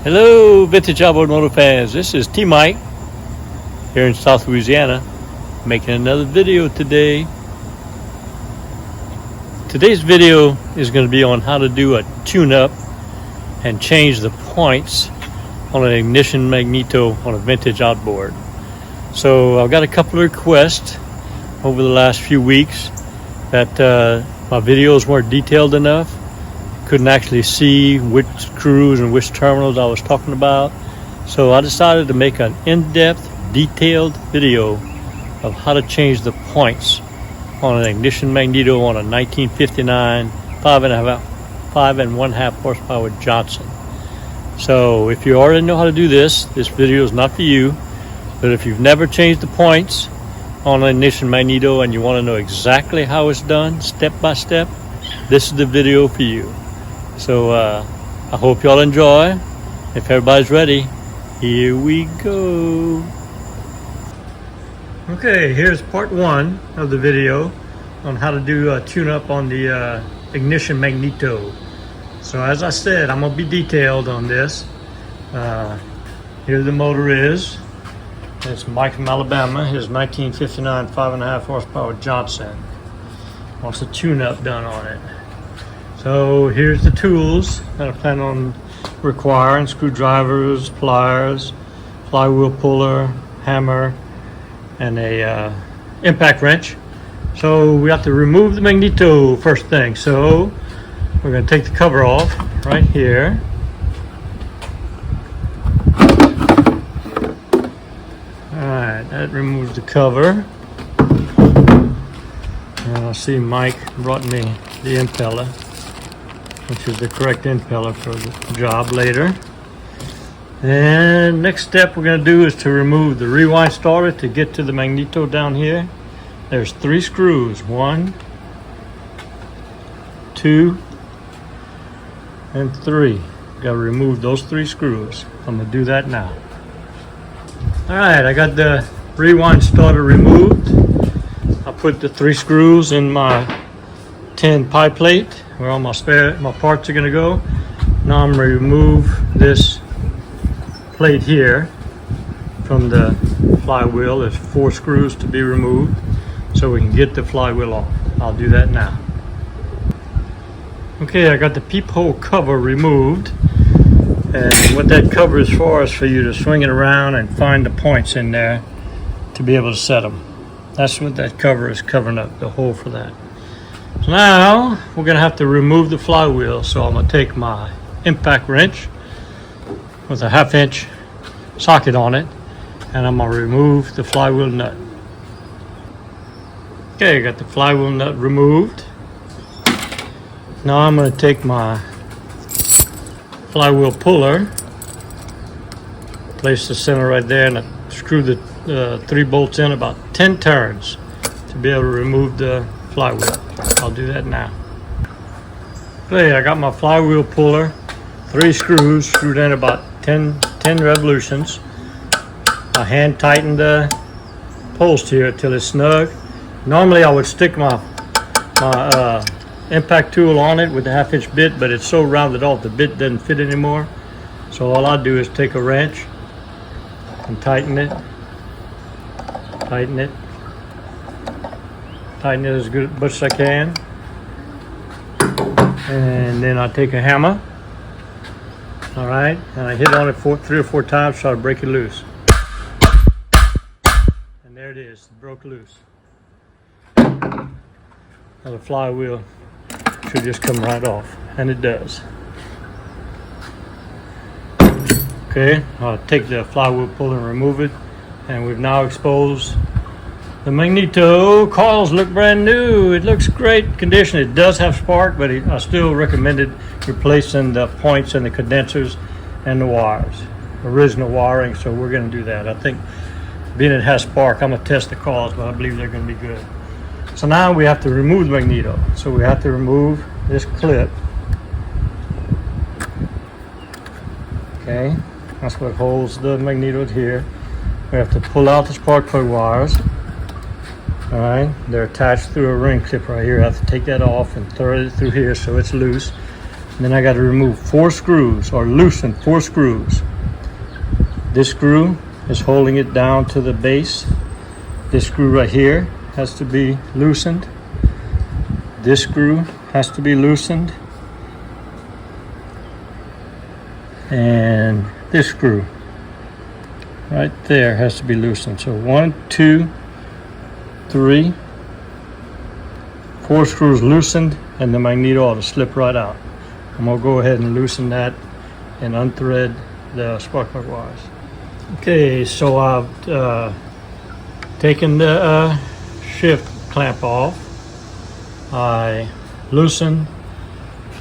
Hello, Vintage Outboard Motor fans. This is T-Mike here in South Louisiana, making another video today. Today's video is going to be on how to do a tune-up and change the points on an ignition magneto on a vintage outboard. So I've got a couple of requests over the last few weeks that my videos weren't detailed enough. Couldn't actually see which screws and which terminals I was talking about. So I decided to make an in-depth, detailed video of how to change the points on an ignition magneto on a 1959 5.5 horsepower Johnson. So if you already know how to do this video is not for you. But if you've never changed the points on an ignition magneto and you want to know exactly how it's done, step by step, this is the video for you. So I hope y'all enjoy. If everybody's ready, here we go. Okay, here's part one of the video on how to do a tune-up on the ignition magneto. So as I said, I'm gonna be detailed on this. Here the motor is. It's Mike from Alabama, his 1959 5.5 horsepower Johnson. Wants a tune-up done on it. So here's the tools that I plan on requiring: screwdrivers, pliers, flywheel puller, hammer, and a impact wrench. So we have to remove the magneto first thing. So we're going to take the cover off right here. Alright, that removes the cover. And I see Mike brought me the impeller, which is the correct impeller for the job later. And next step we're going to do is to remove the rewind starter to get to the magneto down here. There's 3 screws, 1, 2, and 3. Got to remove those 3 screws. I'm going to do that now. Alright, I got the rewind starter removed. I put the 3 screws in my tin pie plate where all my parts are going to go. Now I'm going to remove this plate here from the flywheel. There's 4 screws to be removed so we can get the flywheel off. I'll do that now. Okay, I got the peephole cover removed, and what that cover is for is for you to swing it around and find the points in there to be able to set them. That's what that cover is covering up, the hole for that. So now we're going to have to remove the flywheel. So I'm going to take my impact wrench with a 1/2 inch socket on it, and I'm going to remove the flywheel nut. Okay, I got the flywheel nut removed. Now I'm going to take my flywheel puller, place the center right there, and screw the 3 bolts in about 10 turns to be able to remove the flywheel. I'll do that now. Okay, I got my flywheel puller, 3 screws screwed in about 10 revolutions. I hand tighten the post here till it's snug. Normally I would stick my impact tool on it with the 1/2 inch bit, but it's so rounded off the bit doesn't fit anymore. So all I do is take a wrench and tighten it as much as I can, and then I take a hammer, all right, and I hit on it 3 or 4 times, try to break it loose, and there it is, it broke loose. Now the flywheel should just come right off, and it does. Okay, I'll take the flywheel puller and remove it, and we've now exposed the magneto. Coils look brand new. It looks great condition. It does have spark, but I still recommended replacing the points and the condensers and the wires, original wiring. So we're going to do that. I think being it has spark, I'm going to test the coils, but I believe they're going to be good. So now we have to remove the magneto. So we have to remove this clip. Okay, that's what holds the magneto here. We have to pull out the spark plug wires. All right, they're attached through a ring clip right here. I have to take that off and throw it through here so it's loose. And then I got to remove 4 screws, or loosen 4 screws. This screw is holding it down to the base. This screw right here has to be loosened. This screw has to be loosened. And this screw right there has to be loosened. So 1, 2, 3, 4 screws loosened, and the magneto ought to slip right out. I'm gonna go ahead and loosen that and unthread the spark plug wires. Okay, so I've taken the shift clamp off. I loosened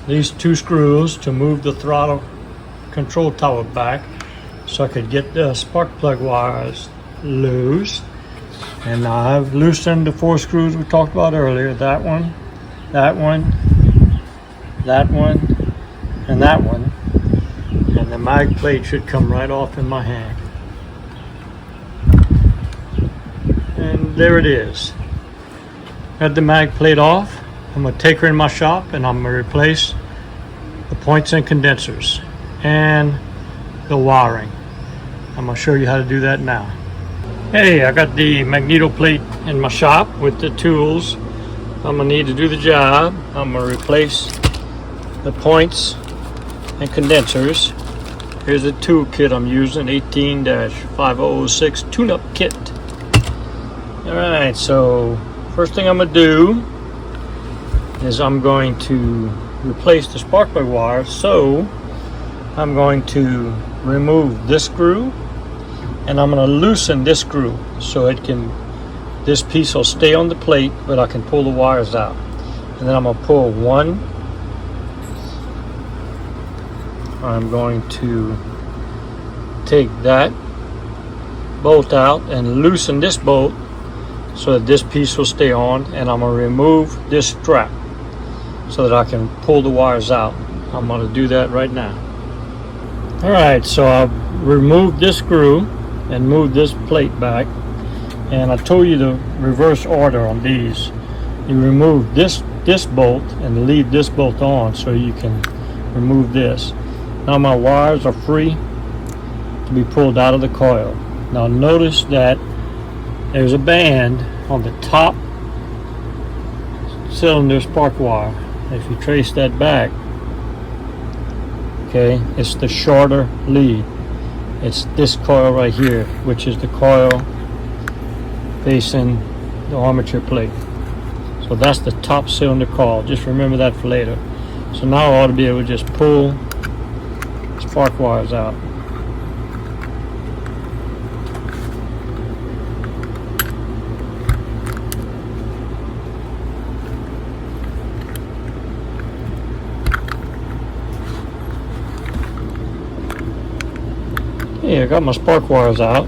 these 2 screws to move the throttle control tower back so I could get the spark plug wires loose. And I've loosened the 4 screws we talked about earlier. That one, that one, that one, and that one. And the mag plate should come right off in my hand. And there it is. Got the mag plate off. I'm going to take her in my shop and I'm going to replace the points and condensers and the wiring. I'm going to show you how to do that now. Hey, I got the magneto plate in my shop with the tools I'm going to need to do the job. I'm going to replace the points and condensers. Here's the tool kit I'm using, 18-5006 tune-up kit. Alright, so first thing I'm going to do is I'm going to replace the spark plug wire. So I'm going to remove this screw and I'm going to loosen this screw so it can, this piece will stay on the plate, but I can pull the wires out. And then I'm going to pull one. I'm going to take that bolt out and loosen this bolt so that this piece will stay on, and I'm going to remove this strap so that I can pull the wires out. I'm going to do that right now. Alright, so I've removed this screw and moved this plate back, and I told you the reverse order on these. You remove this bolt and leave this bolt on so you can remove this. Now my wires are free to be pulled out of the coil. Now notice that there's a band on the top cylinder spark wire. If you trace that back, okay, it's the shorter lead. It's this coil right here, which is the coil facing the armature plate. So that's the top cylinder coil. Just remember that for later. So now I ought to be able to just pull spark wires out. Okay, I got my spark wires out.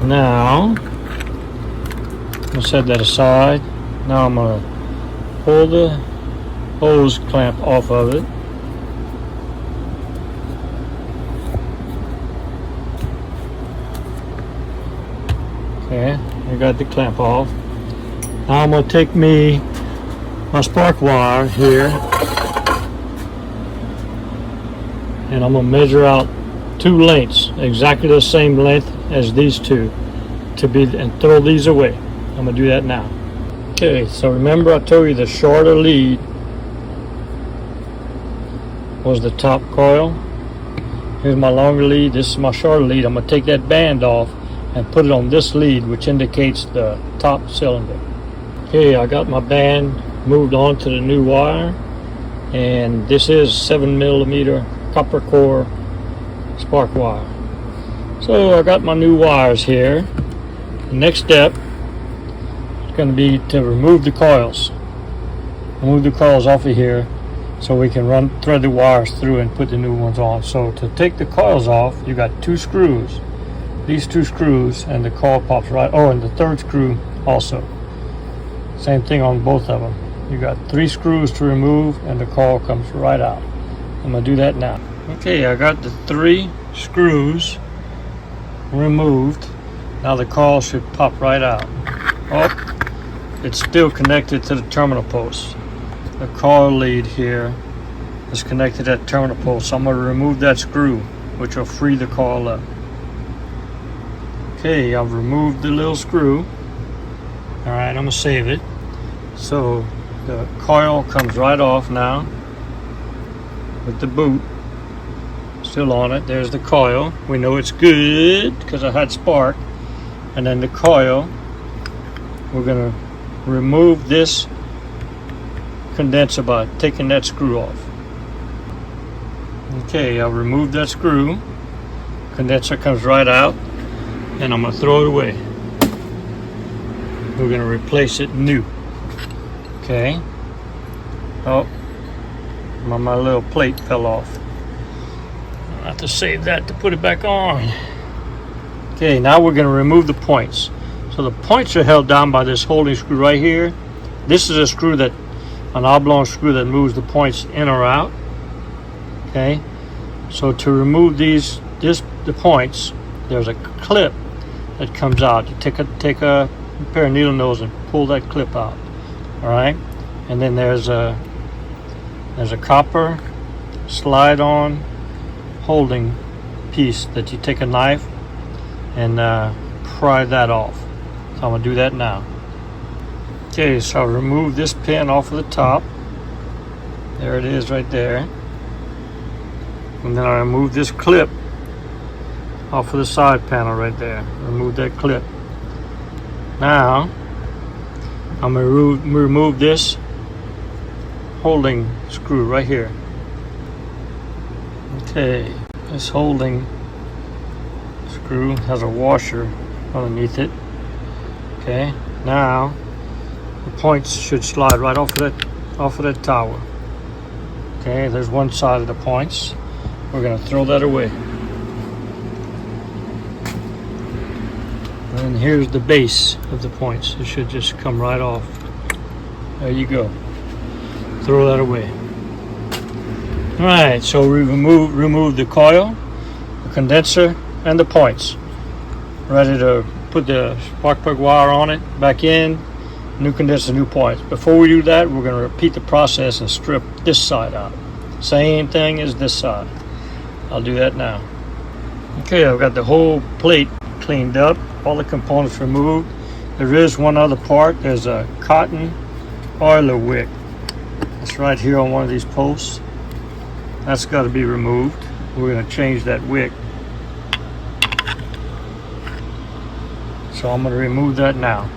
Now, I'll set that aside. Now I'm going to pull the hose clamp off of it. Okay, I got the clamp off. Now I'm going to take my spark wire here, and I'm going to measure out 2 lengths, exactly the same length as these 2, and throw these away. I'm going to do that now. Okay, so remember I told you the shorter lead was the top coil. Here's my longer lead, this is my shorter lead. I'm going to take that band off and put it on this lead, which indicates the top cylinder. Okay, I got my band moved on to the new wire, and this is 7mm copper core spark wire. So I got my new wires here. The next step is going to be to remove the coils. Remove the coils off of here so we can thread the wires through and put the new ones on. So to take the coils off, you got 2 screws. These 2 screws, and the coil pops right. Oh, and the 3rd screw also. Same thing on both of them. You got 3 screws to remove, and the coil comes right out. I'm going to do that now. Okay, I got the 3 screws removed. Now the coil should pop right out. Oh, it's still connected to the terminal post. the coil lead here is connected to that terminal pole, so I'm going to remove that screw, which will free the coil up. Okay, I've removed the little screw. Alright, I'm going to save it. So the coil comes right off now with the boot still on it. There's the coil. We know it's good because I had spark. And then the coil, we're going to remove this condenser by taking that screw off. Okay, I'll remove that screw. Condenser comes right out, and I'm going to throw it away. We're going to replace it new. Okay. Oh, my little plate fell off. I'll have to save that to put it back on. Okay, now we're going to remove the points. So the points are held down by this holding screw right here. This is a screw that, an oblong screw that moves the points in or out. Okay, so to remove the points, there's a clip that comes out. You take a pair of needle nose and pull that clip out. All right, and then there's a copper slide-on holding piece that you take a knife and pry that off. So I'm gonna do that now. Okay, so I'll remove this pin off of the top. There it is right there. And then I'll remove this clip off of the side panel right there. Remove that clip. Now, I'm going to remove this holding screw right here. Okay, this holding screw has a washer underneath it. Okay, now the points should slide right off of that tower. Okay, there's one side of the points. We're going to throw that away. And here's the base of the points. It should just come right off. There you go. Throw that away. Alright, so we remove the coil, the condenser, and the points. Ready to put the spark plug wire on it, back in, new condenser, new points. Before we do that, we're going to repeat the process and strip this side out. Same thing as this side. I'll do that now. Okay, I've got the whole plate cleaned up, all the components removed. There is one other part. There's a cotton oiler wick. It's right here on one of these posts. That's got to be removed. We're going to change that wick. So I'm going to remove that now.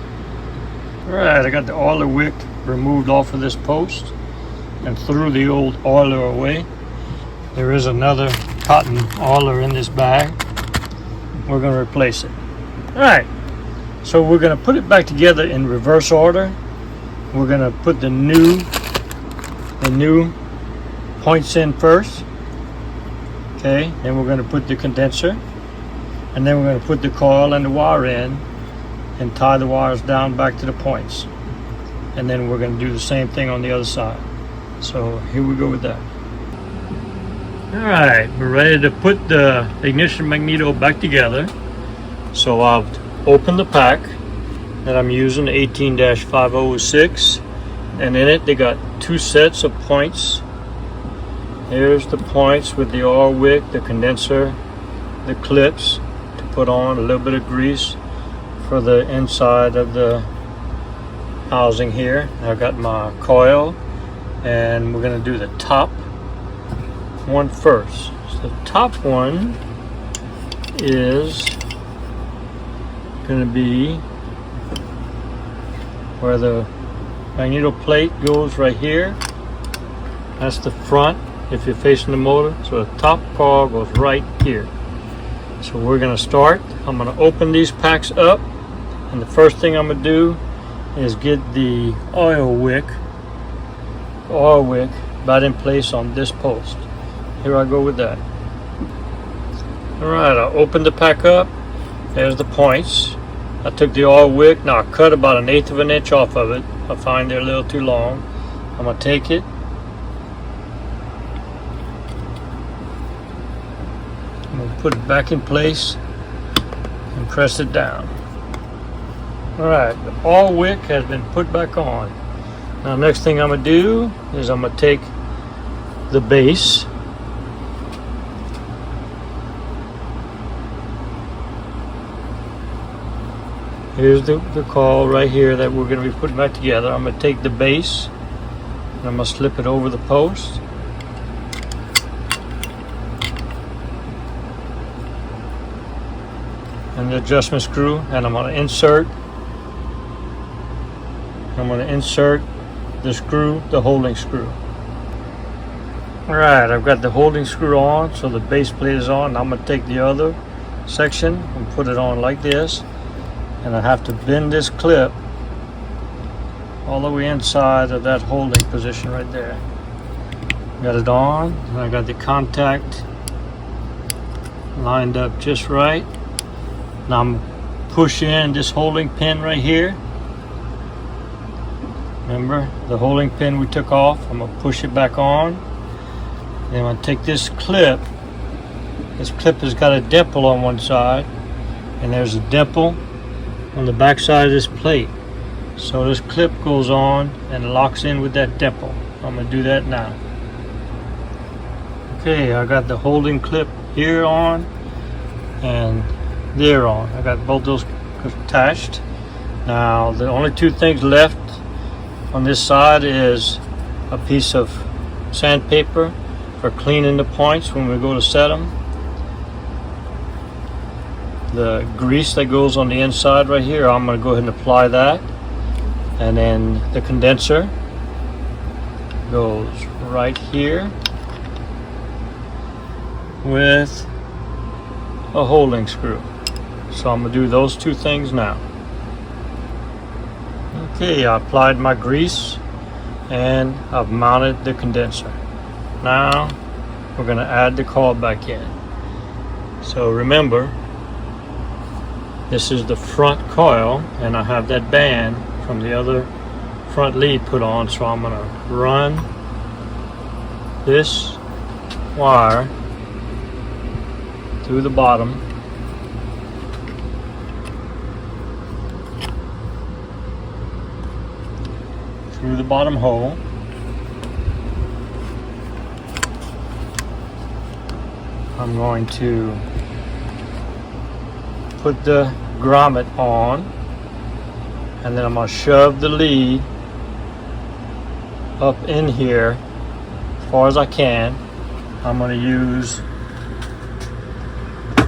Alright, I got the oiler wick removed off of this post and threw the old oiler away. There is another cotton oiler in this bag. We're going to replace it. Alright, so we're going to put it back together in reverse order. We're going to put the new points in first. Okay, then we're going to put the condenser, and then we're going to put the coil and the wire in and tie the wires down back to the points. And then we're going to do the same thing on the other side. So here we go with that. Alright, we're ready to put the ignition magneto back together. So I've opened the pack that I'm using, 18-5006, and in it they got two sets of points. Here's the points with the oil wick, the condenser, the clips to put on, a little bit of grease for the inside of the housing here. I've got my coil, and we're going to do the top one first. So the top one is going to be where the magneto plate goes right here. That's the front if you're facing the motor. So the top coil goes right here. So we're going to start. I'm going to open these packs up, and the first thing I'm going to do is get the oil wick right in place on this post. Here I go with that. Alright, I opened the pack up. There's the points. I took the oil wick. Now I cut about 1/8 of an inch off of it. I find they're a little too long. I'm going to take it. I'm going to put it back in place and press it down. Alright, the oil wick has been put back on. Now next thing I'm going to do is I'm going to take the base, here's the coil right here that we're going to be putting back together. I'm going to take the base and I'm going to slip it over the post. And the adjustment screw, and I'm going to insert the screw, the holding screw. Alright, I've got the holding screw on, so the base plate is on. I'm going to take the other section and put it on like this, and I have to bend this clip all the way inside of that holding position right there. Got it on, and I got the contact lined up just right. Now I'm push in this holding pin right here. Remember the holding pin we took off? I'm going to push it back on. Then I'm going to take this clip. This clip has got a dimple on one side, and there's a dimple on the back side of this plate. So this clip goes on and locks in with that dimple. I'm going to do that now. Okay, I got the holding clip here on and there on. I got both those attached. Now the only two things left on this side is a piece of sandpaper for cleaning the points when we go to set them. The grease that goes on the inside right here, I'm going to go ahead and apply that. And then the condenser goes right here with a holding screw. So I'm going to do those two things now. Okay, I applied my grease and I've mounted the condenser. Now we're going to add the coil back in. So remember, this is the front coil, and I have that band from the other front lead put on, so I'm going to run this wire through the bottom hole. I'm going to put the grommet on, and then I'm going to shove the lead up in here as far as I can. I'm going to use a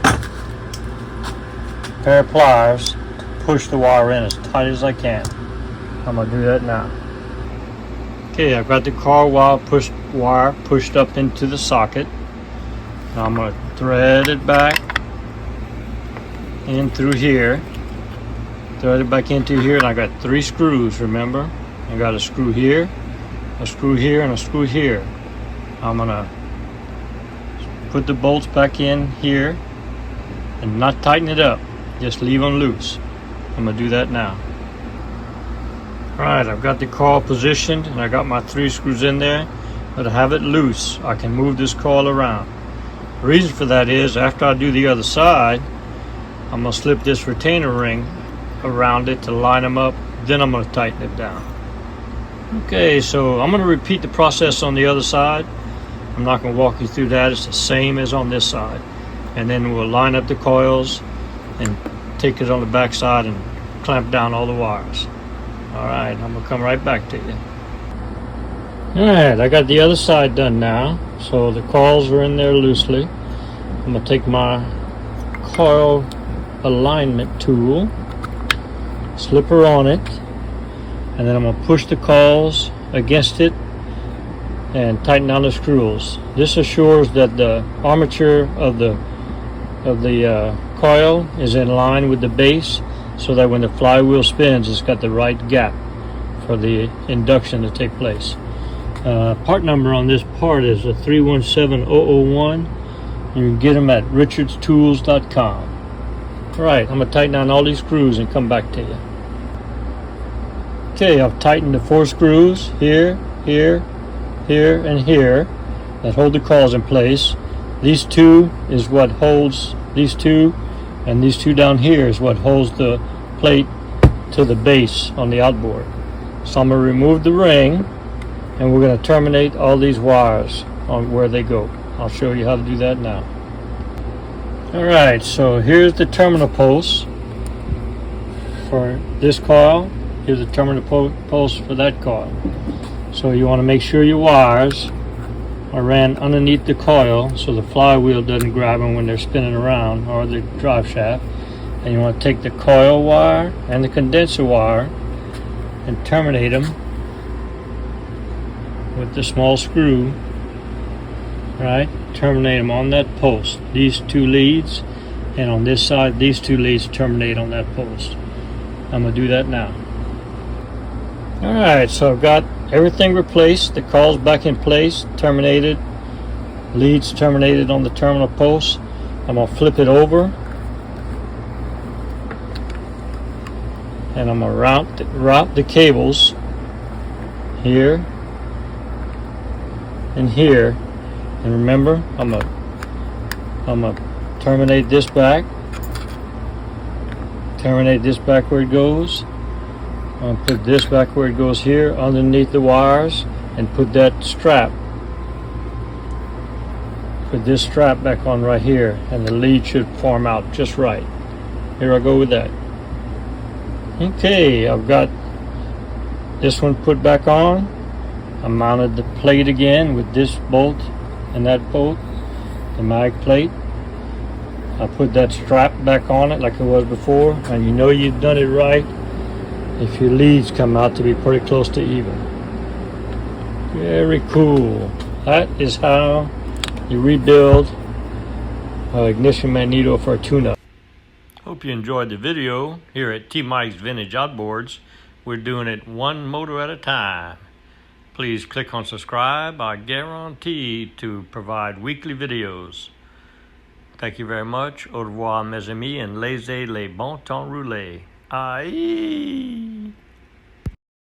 pair of pliers to push the wire in as tight as I can. I'm going to do that now. Okay, I've got the coil wire pushed up into the socket. Now I'm going to thread it back in through here. Thread it back into here, and I got 3 screws, remember? I got a screw here, a screw here, and a screw here. I'm going to put the bolts back in here and not tighten it up. Just leave them loose. I'm going to do that now. Alright, I've got the coil positioned and I got my 3 screws in there, but I have it loose. I can move this coil around. The reason for that is after I do the other side, I'm going to slip this retainer ring around it to line them up, then I'm going to tighten it down. Okay, so I'm going to repeat the process on the other side. I'm not going to walk you through that. It's the same as on this side. And then we'll line up the coils and take it on the back side and clamp down all the wires. Alright, I'm going to come right back to you. Alright, I got the other side done now. So the coils are in there loosely. I'm going to take my coil alignment tool, slip her on it, and then I'm going to push the coils against it and tighten down the screws. This assures that the armature of the coil is in line with the base, so that when the flywheel spins, it's got the right gap for the induction to take place. Part number on this part is a 317001. You can get them at richardstools.com. Alright, I'm going to tighten down all these screws and come back to you. Okay, I've tightened the 4 screws here, here, here, and here that hold the coils in place. These 2 is what holds these 2, and these 2 down here is what holds the plate to the base on the outboard. So I'm going to remove the ring, and we're going to terminate all these wires on where they go. I'll show you how to do that now. Alright, so here's the terminal post for this coil. Here's the terminal post for that coil. So you want to make sure your wires are ran underneath the coil so the flywheel doesn't grab them when they're spinning around, or the drive shaft. And you want to take the coil wire and the condenser wire and terminate them with the small screw. Right, terminate them on that post, these two leads, and on this side these two leads terminate on that post. I'm going to do that now. Alright, so I've got everything replaced, the coils back in place, terminated, leads terminated on the terminal post. I'm going to flip it over, and I'm going to route the cables here and here. And remember, I'm gonna terminate this back where it goes. I'm gonna put this back where it goes here underneath the wires, and put that strap, put this strap back on right here, and the lead should form out just right. Here I go with that. Okay, I've got this one put back on. I mounted the plate again with this bolt and that bolt, the mag plate. I put that strap back on it like it was before, and you know you've done it right if your leads come out to be pretty close to even. Very cool. That is how you rebuild an ignition magneto for a tune-up. Hope you enjoyed the video. Here at T Mike's Vintage Outboards, we're doing it one motor at a time. Please click on subscribe. I guarantee to provide weekly videos. Thank you very much. Au revoir, mes amis, and laissez les bon temps rouler. Aïe!